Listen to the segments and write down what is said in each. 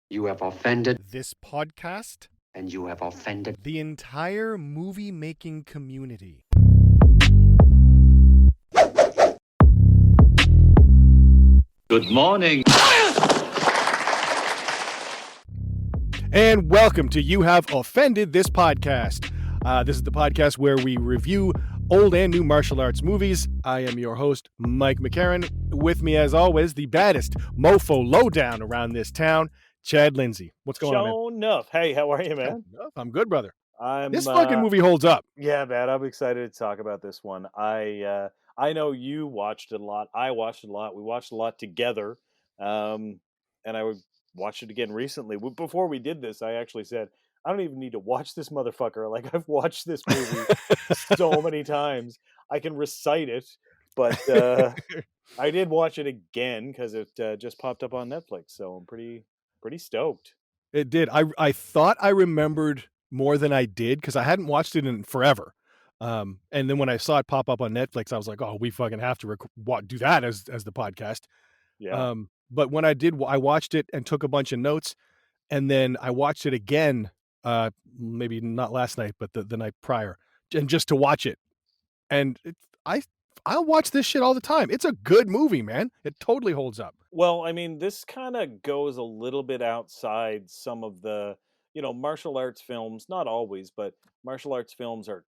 You have offended, this podcast, and you have offended. the entire movie making community. Good morning. And welcome to You Have Offended This Podcast. This is the podcast where we review old and new martial arts movies. I am your host, Mike McCarran. With me, as always, the baddest mofo lowdown around this town, Chad Lindsay. What's going on, man? Show enough. Hey, how are you, man? I'm good, brother. I'm This fucking movie holds up. Yeah, man. I'm excited to talk about this one. I know you watched it a lot. I watched it a lot. We watched a lot together. And watched it again recently. Before we did this, I actually said, I don't even need to watch this motherfucker. Like, I've watched this movie so many times. I can recite it, but I did watch it again because it just popped up on Netflix. So I'm pretty stoked. It did. I thought I remembered more than I did because I hadn't watched it in forever. And then when I saw it pop up on Netflix, I was like, "Oh, we fucking have to do that as the podcast." Yeah. But when I did, I watched it and took a bunch of notes, and then I watched it again. Maybe not last night, but the night prior, and just to watch it. And I'll watch this shit all the time. It's a good movie, man. It totally holds up. Well, I mean, this kind of goes a little bit outside some of the, martial arts films, not always, but martial arts films are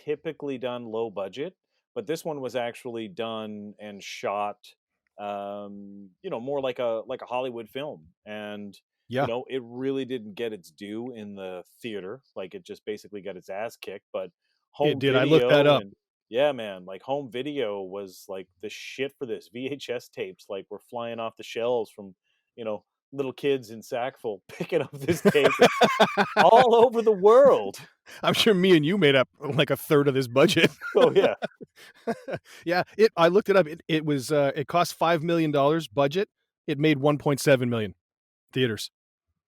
typically done low budget, but this one was actually done and shot more like a Hollywood film. And Yeah, it really didn't get its due in the theater. Like it just basically got its ass kicked, but it home did. I looked that video up. and yeah, man, like home video was like the shit for this. VHS tapes like were flying off the shelves from, you know, little kids in Sackville picking up this tape all over the world. I'm sure me and you made up like a third of this budget. Oh yeah. Yeah, I looked it up. It was it cost $5 million budget. It made 1.7 million theaters.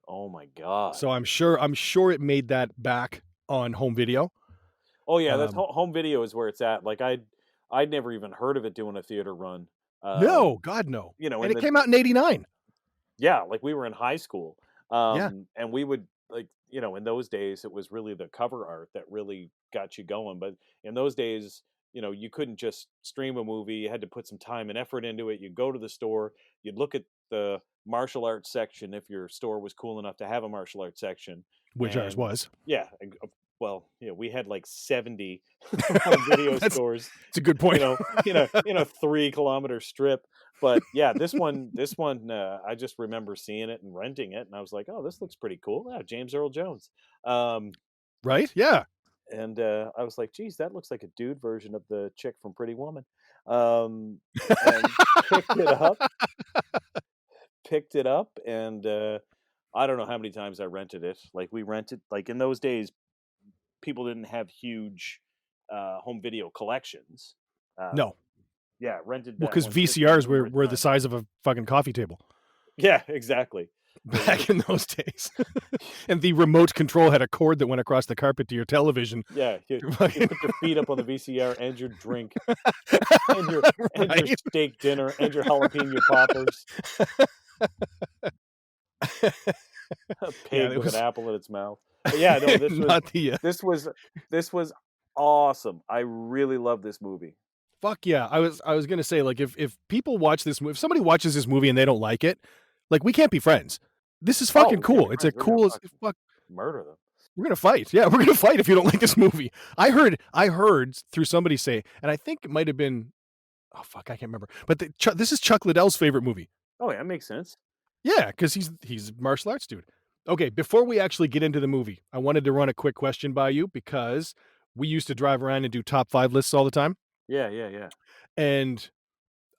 Oh my god. So I'm sure it made that back on home video. Oh yeah, that's Um, home video is where it's at. Like I'd never even heard of it doing a theater run. no, God no. In And it the came out in 89. Yeah, like we were in high school. Yeah. And we would like, in those days it was really the cover art that really got you going. But in those days, you couldn't just stream a movie. You had to put some time and effort into it. You'd go to the store, you'd look at the martial arts section if your store was cool enough to have a martial arts section. Which ours And was. yeah, well, we had like 70 home video stores, It's a good point. in a 3 kilometer strip. But yeah, this one, I just remember seeing it and renting it, and I was like, "Oh, this looks pretty cool." Yeah, James Earl Jones, Right? Yeah. and I was like, "Geez, that looks like a dude version of the chick from Pretty Woman," and picked it up, and I don't know how many times I rented it. Like we rented, like in those days, people didn't have huge home video collections. Uh, No. yeah, rented Well, that because one just VCRs numerous were the times. size of a fucking coffee table Yeah, exactly. back in those days. And the remote control had a cord that went across the carpet to your television. Yeah, you Fucking- put your feet up on the VCR and your drink and your Right? steak dinner and your jalapeno poppers. A Yeah, pig it with was an apple in its mouth. But yeah, no, not the this was awesome. I really love this movie. fuck yeah. I was gonna say, like, if people watch this movie, if somebody watches this movie and they don't like it, like, we can't be friends. This is Oh, fucking we can't cool. be It's a friends. We're gonna cool as fucking fuck. murder them. We're gonna fight. Yeah, we're gonna fight if you don't like this movie. I heard through somebody say, and I think it might have been, oh fuck, I can't remember. But this is Chuck Liddell's favorite movie. Oh yeah, that makes sense. Yeah, because he's a martial arts dude. Okay, before we actually get into the movie, I wanted to run a quick question by you because we used to drive around and do top 5 lists all the time. Yeah. And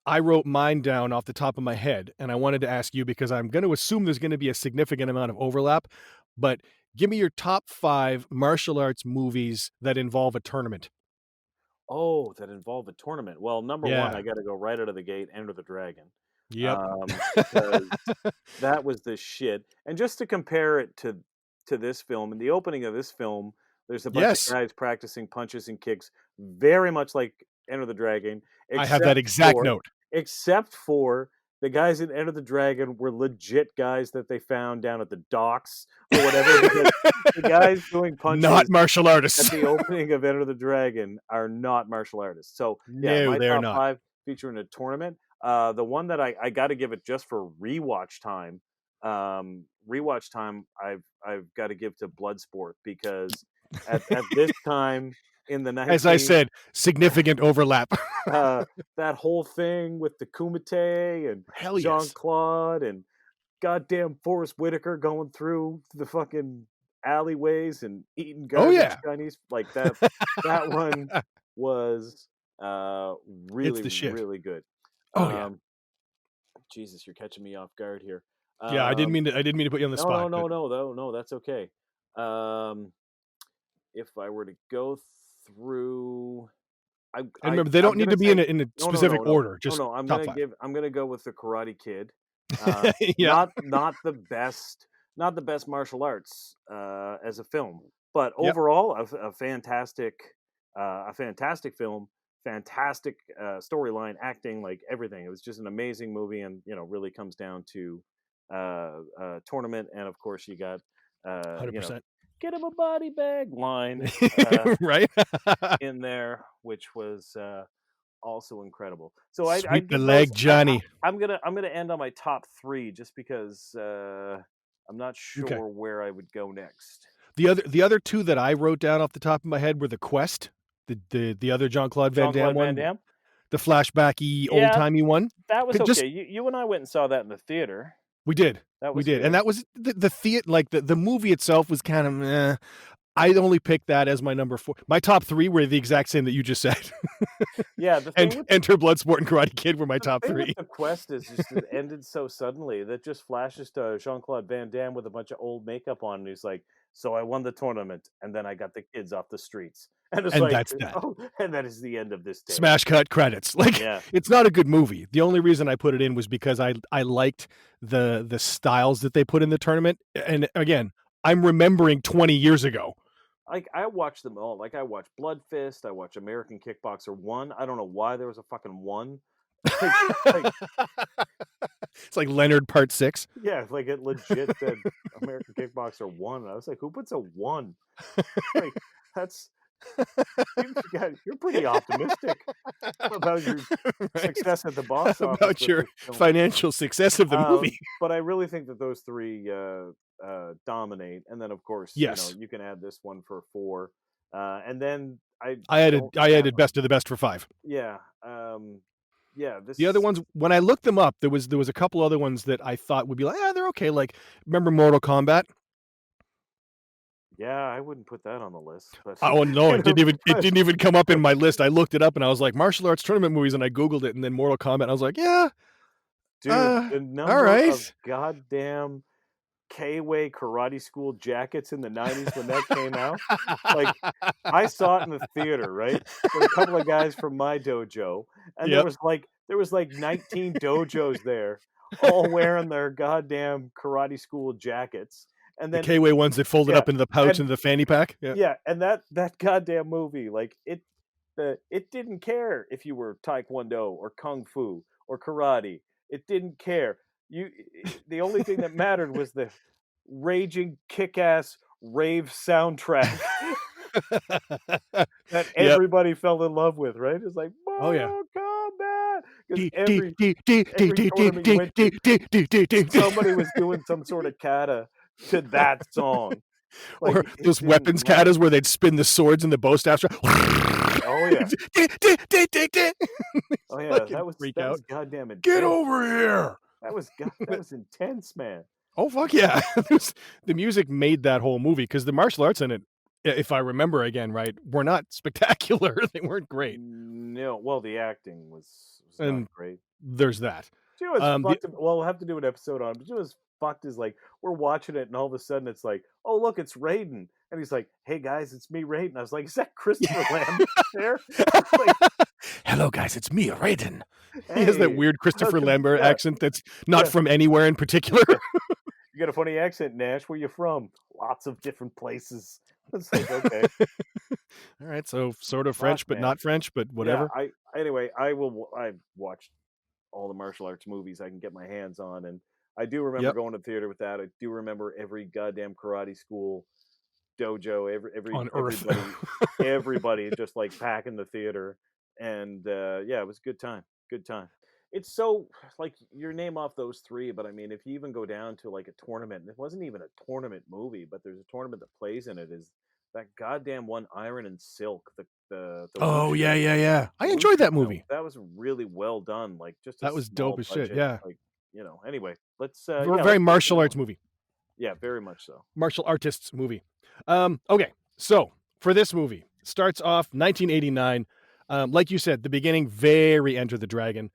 I wrote mine down off the top of my head, and I wanted to ask you because I'm going to assume there's going to be a significant amount of overlap, but give me your top 5 martial arts movies that involve a tournament. Oh, that involved a tournament. Well, number one, Yeah. I got to go right out of the gate. Enter the Dragon. Yep. Because that was the shit. And just to compare it to this film, in the opening of this film, there's a bunch Yes. of guys practicing punches and kicks, very much like Enter the Dragon. I have that exact note. Except for the guys in Enter the Dragon were legit guys that they found down at the docks or whatever. Because the guys doing punches Not martial at artists. the opening of Enter the Dragon are not martial artists. So yeah, No, my they're top not. 5 featuring a tournament. The one that I got to give it just for rewatch time. I've got to give to Bloodsport because at this time in the As I 19 said, significant overlap. that whole thing with the Kumite and Hell yes. Jean-Claude and goddamn Forrest Whitaker going through the fucking alleyways and eating Oh, garbage yeah. Chinese like that. That one was really the shit. really good. Oh, yeah. Jesus, you're catching me off guard here. Yeah, I didn't mean to put you on the spot. No, that's okay. If I were to go through, And remember, they don't need to be in a specific order. Just I'm top gonna 5. I'm gonna go with the Karate Kid. Yeah. Not the best martial arts as a film, but Yep. overall a fantastic film, fantastic storyline, acting, like everything. It was just an amazing movie, and really comes down to tournament, and of course you got 100%. get him a body bag line Right? in there, which was also incredible. So Sweep I the give leg, those, Johnny. I'm gonna end on my top 3 just because I'm not sure Okay. where I would go next. The other 2 that I wrote down off the top of my head were The Quest, the other Jean-Claude Van Damme Jean-Claude Van one, Damme? the flashbacky, Yeah, old-timey one. that was It just okay. You and I went and saw that in the theater. We did. That We was did. good. And that was the theater, like, the movie itself was kind of meh. I'd only picked that as my number 4. My top 3 were the exact same that you just said. Yeah, the And thing with Enter Bloodsport and Karate Kid were my top 3. The Quest is just it ended so suddenly that just flashes to Jean-Claude Van Damme with a bunch of old makeup on, and he's like, "So I won the tournament, and then I got the kids off the streets," and it's And like, that's that. "Oh, and that is the end of this tale." Smash cut credits. Like, Yeah. it's not a good movie. The only reason I put it in was because I liked the styles that they put in the tournament. And again, I'm remembering 20 years ago. Like, I watched them all. Like, I watched Blood Fist. I watched American Kickboxer 1. I don't know why there was a fucking 1. Like, It's like Leonard Part 6. yeah, like it legit said American Kickboxer 1. And I was like, who puts a 1? Like, that's you're pretty optimistic about your success at the box office. About your financial success of the movie. But I really think that those 3 dominate, and then of course, Yes. you can add this one for 4, and then I added best of the best for 5. Yeah, yeah. The other ones, when I looked them up, there was a couple other ones that I thought would be like, they're okay. Like, remember Mortal Kombat? Yeah, I wouldn't put that on the list. But Oh no, it didn't even come up in my list. I looked it up and I was like, martial arts tournament movies, and I Googled it, and then Mortal Kombat. And I was like, yeah, dude, the number all right. of goddamn K-Way karate school jackets in the 90s when that came out. Like, I saw it in the theater, right? With a couple of guys from my dojo, and Yep. there was like 19 dojos there, all wearing their goddamn karate school jackets. And then The K-Way ones that folded up into the pouch and the fanny pack. Yeah, and that goddamn movie, like it didn't care if you were Taekwondo or Kung Fu or karate. It didn't care. The only thing that mattered was the raging kick-ass rave soundtrack that everybody fell in love with, right? It's like, oh yeah, Kombat. Every tournament you went to, somebody was doing some sort of kata to that song. Like, or those weapons katas where they'd spin the swords and the bow staffs. Oh yeah. Oh yeah, that was goddamn intense. Get over here. That was intense, man. Oh fuck yeah. The music made that whole movie, because the martial arts in it, if I remember again right, were not spectacular. They weren't great. No, well, the acting was not great. There's that. You know what's fucked? Well, we'll have to do an episode on it, but you know what's fucked is, like, we're watching it and all of a sudden it's like, oh look, it's Raiden, and he's like, hey guys, it's me, Raiden. I was like, is that Christopher Lambert there? Like, hello guys, it's me, Raiden. Hey, he has that weird Christopher Lambert accent that's not from anywhere in particular. You got a funny accent, Nash. Where you from? Lots of different places. It's like, okay. All right, so sort of French, but not French, but whatever. Yeah, I watched all the martial arts movies I can get my hands on. And I do remember Yep. going to theater with that. I do remember every goddamn karate school dojo, On Earth. everybody just like packing the theater. And yeah, it was a good time. Good time. It's so like your name off those three, but I mean, if you even go down to like a tournament, it wasn't even a tournament movie, but there's a tournament that plays in it. Is that goddamn one Iron and Silk, the Oh, yeah, Wushu, yeah, yeah. I the enjoyed Wushu that film? movie. That was really well done. Like just a That was dope small as shit. budget. Yeah. Like anyway, let's Very let's get martial to arts one. movie. Yeah, very much so. Martial artists movie. Okay, so for this movie, starts off 1989. Like you said, the beginning, very Enter the Dragon,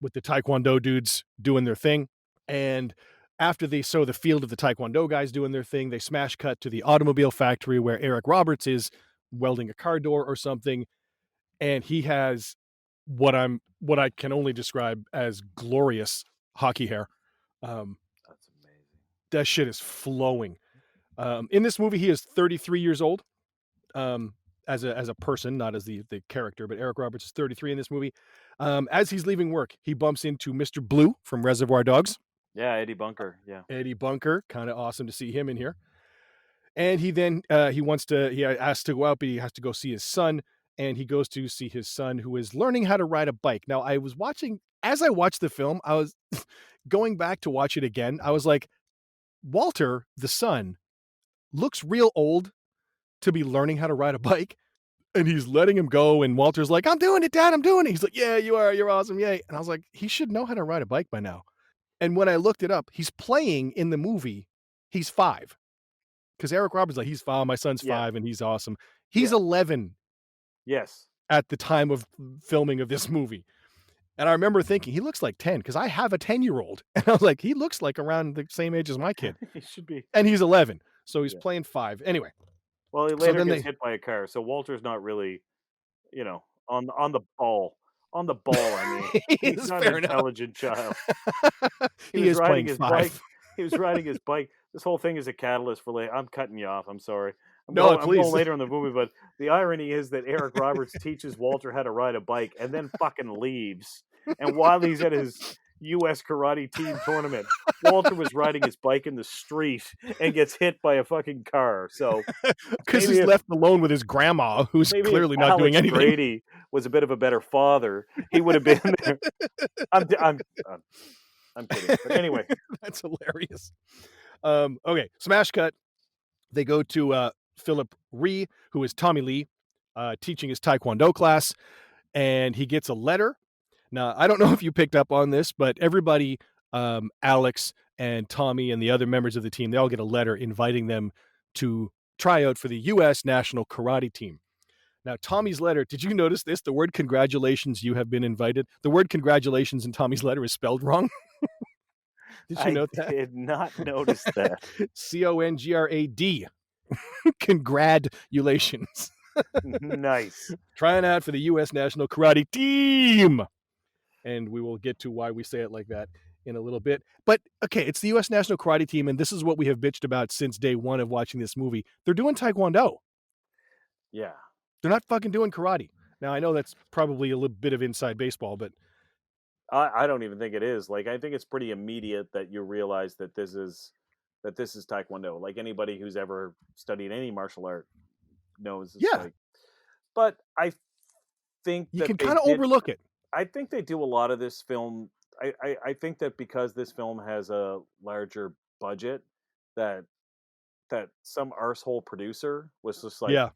with the Taekwondo dudes doing their thing. And after the field of the Taekwondo guys doing their thing, they smash cut to the automobile factory where Eric Roberts is welding a car door or something. And he has what I can only describe as glorious hockey hair. That's amazing. That shit is flowing. In this movie, he is 33 years old. As a person, not as the character, but Eric Roberts is 33 in this movie. As he's leaving work, he bumps into Mr. Blue from Reservoir Dogs. Yeah, Eddie Bunker. Yeah. Eddie Bunker, kind of awesome to see him in here. And he then he asks to go out, but he has to go see his son. And he goes to see his son, who is learning how to ride a bike. Now, as I watched the film, I was going back to watch it again. I was like, Walter, the son, looks real old to be learning how to ride a bike. And he's letting him go. And Walter's like, I'm doing it, Dad. I'm doing it. He's like, yeah, you are. You're awesome. Yay. And I was like, he should know how to ride a bike by now. And when I looked it up, he's playing in the movie. He's 5. Because Eric Roberts, like, he's 5. My son's 5 and he's awesome. He's 11. Yes. At the time of filming of this movie. And I remember thinking, he looks like 10 because I have a 10-year-old. And I was like, he looks like around the same age as my kid. He should be. And he's 11. So he's playing 5. Anyway. Well, he later gets hit by a car. So Walter's not really, on the ball. On the ball, I mean. He's not an intelligent child. He is riding his 5. bike. He was riding his bike. This whole thing is a catalyst for later. I'm cutting you off. I'm sorry. I'm going later in the movie, but the irony is that Eric Roberts teaches Walter how to ride a bike and then fucking leaves. And while he's at his U.S. karate team tournament, Walter was riding his bike in the street and gets hit by a fucking car. So because he's left alone with his grandma, who's clearly not doing anything. Brady was a bit of a better father. He would have been there. I'm kidding. But anyway, that's hilarious. Okay, smash cut. They go to Philip Rhee, who is Tommy Lee, teaching his Taekwondo class, and he gets a letter. Now, I don't know if you picked up on this, but everybody, Alex and Tommy and the other members of the team, they all get a letter inviting them to try out for the U.S. national karate team. Now, Tommy's letter, did you notice this? The word congratulations, you have been invited. The word congratulations in Tommy's letter is spelled wrong. Did you note that? I did not notice that. CONGRAD. Congratulations. Nice. Trying out for the U.S. national karate team. And we will get to why we say it like that in a little bit. But, okay, it's the U.S. national karate team, and this is what we have bitched about since day one of watching this movie. They're doing Taekwondo. Yeah. They're not fucking doing karate. Now, I know that's probably a little bit of inside baseball, but... I don't even think it is. Like, I think it's pretty immediate that you realize that this is Taekwondo. Like, anybody who's ever studied any martial art knows. But I think you can kind of overlook it. I think they do a lot of this film. I think that because this film has a larger budget, that some arsehole producer was just like,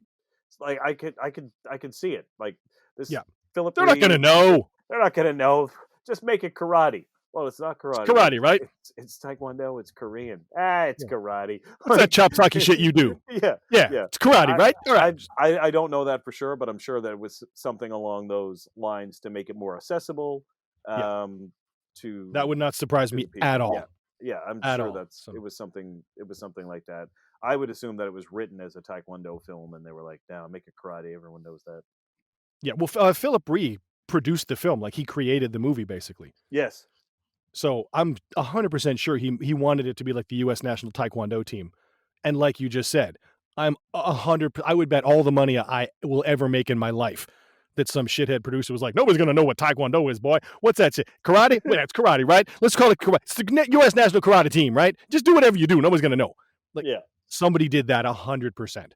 like I could see it. Like this, Philip. They're not gonna know. They're not gonna know. Just make it karate. Well, it's not karate. It's karate, right? It's Taekwondo. It's Korean. It's karate. What's that chop socky shit you do? Yeah. It's karate, right? All right. I don't know that for sure, but I'm sure that it was something along those lines to make it more accessible. To that would not surprise me at all. Yeah, I'm sure it was something like that. I would assume that it was written as a Taekwondo film, and they were like, "No, make it karate." Everyone knows that. Yeah. Well, Philip Rhee produced the film, like he created the movie, basically. Yes. So I'm 100% sure he wanted it to be like the U.S. national Taekwondo team, and like you just said, I'm 100. I would bet all the money I will ever make in my life that some shithead producer was like, nobody's going to know what Taekwondo is, boy. What's that shit? Karate? Wait, that's karate, right? Let's call it karate. It's the U.S. national karate team, right? Just do whatever you do. Nobody's going to know. Like, Yeah. somebody did that 100%.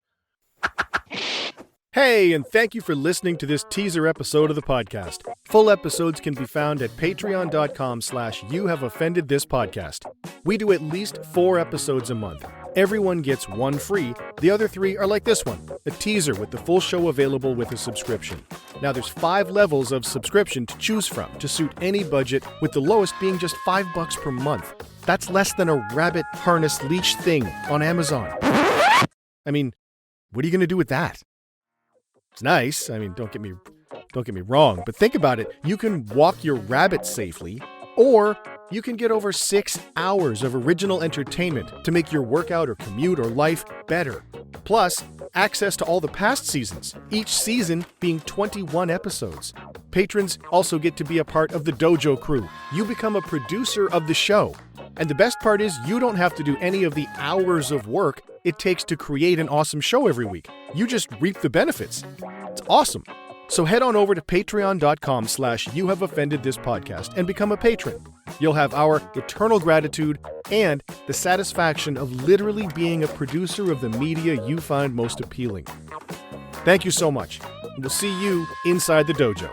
Hey, and thank you for listening to this teaser episode of the podcast. Full episodes can be found at patreon.com/youhaveoffendedthispodcast. We do at least 4 episodes a month. Everyone gets 1 free. The other 3 are like this one, a teaser with the full show available with a subscription. Now there's 5 levels of subscription to choose from to suit any budget, with the lowest being just $5 per month. That's less than a rabbit harness leash thing on Amazon. I mean, what are you going to do with that? It's nice. I mean, don't get me wrong, but think about it. You can walk your rabbit safely, or you can get over 6 hours of original entertainment to make your workout or commute or life better. Plus, access to all the past seasons, each season being 21 episodes. Patrons also get to be a part of the Dojo crew. You become a producer of the show. And the best part is you don't have to do any of the hours of work it takes to create an awesome show every week. You just reap the benefits. It's awesome. So head on over to patreon.com/youhaveoffendedthispodcast and become a patron. You'll have our eternal gratitude and the satisfaction of literally being a producer of the media you find most appealing. Thank you so much. We'll see you inside the dojo.